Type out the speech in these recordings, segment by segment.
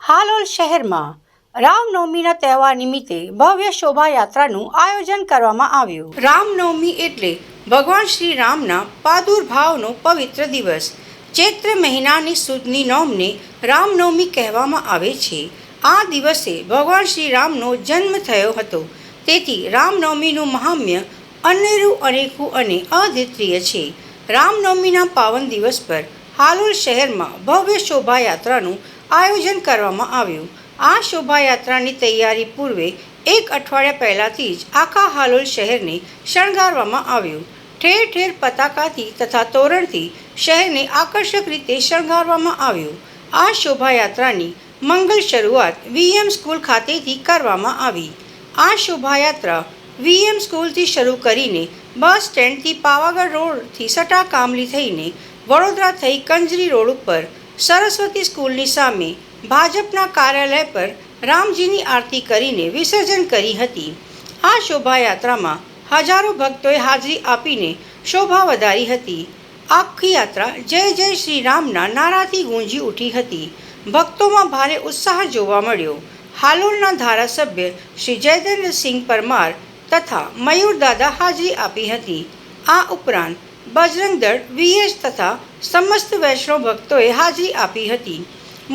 હાલોલ શહેરમાં રામનવમીના તહેવાર નિમિત્તે ભવ્ય શોભાયાત્રાનું આયોજન કરવામાં આવ્યું. રામનવમી એટલે ભગવાન શ્રી રામના પ્રાદુર્ભાવનો પવિત્ર દિવસ. ચૈત્ર મહિનાની સુદની નોમને રામનવમી કહેવામાં આવે છે. આ દિવસે ભગવાન શ્રી રામનો જન્મ થયો હતો. તેથી રામનવમીનું મહાત્મ્ય અનેરું અનેકું અને અદ્વિતીય છે. રામનવમીના પાવન દિવસ પર હાલોલ શહેરમાં ભવ્ય શોભાયાત્રાનું આયોજન કરવામાં આવ્યું. આ શોભાયાત્રાની તૈયારી પૂર્વે એક અઠવાડિયા પહેલાંથી જ આખા હાલોલ શહેરને શણગારવામાં આવ્યું. ઠેર ઠેર પતાકાથી તથા તોરણથી શહેરને આકર્ષક રીતે શણગારવામાં આવ્યું. આ શોભાયાત્રાની મંગલ શરૂઆત વીએમ સ્કૂલ ખાતેથી કરવામાં આવી. આ શોભાયાત્રા વીએમ સ્કૂલથી શરૂ કરીને બસ સ્ટેન્ડથી પાવાગઢ રોડથી સટા કામલી થઈને વડોદરા થઈ કંજરી રોડ ઉપર સરસ્વતી સ્કૂલની સામે ભાજપના કાર્યાલય પર રામજીની આરતી કરીને વિસર્જન કરી હતી. આ શોભાયાત્રામાં હજારો ભક્તોએ હાજરી આપીને શોભા વધારી હતી. આખી યાત્રા જય જય શ્રી રામના નારાથી ગુંજી ઉઠી હતી. ભક્તોમાં ભારે ઉત્સાહ જોવા મળ્યો. હાલોલના ધારાસભ્ય શ્રી જયદેન્દ્રસિંહ પરમાર તથા મયુરદાદા હાજરી આપી હતી. આ ઉપરાંત બજરંગ દળ, વીએચ તથા સમસ્ત વૈષ્ણવ ભક્તોએ હાજરી આપી હતી.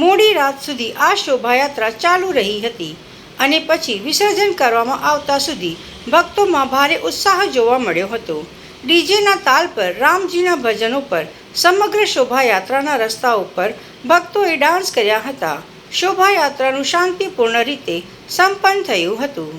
મોડી રાત સુધી આ શોભાયાત્રા ચાલુ રહી હતી અને પછી વિસર્જન કરવામાં આવતા સુધી ભક્તોમાં ભારે ઉત્સાહ જોવા મળ્યો હતો. ડીજેના તાલ પર રામજીના ભજનો પર સમગ્ર શોભાયાત્રાના રસ્તા ઉપર ભક્તોએ ડાન્સ કર્યા હતા. શોભાયાત્રાનું શાંતિપૂર્ણ રીતે સંપન્ન થયું હતું.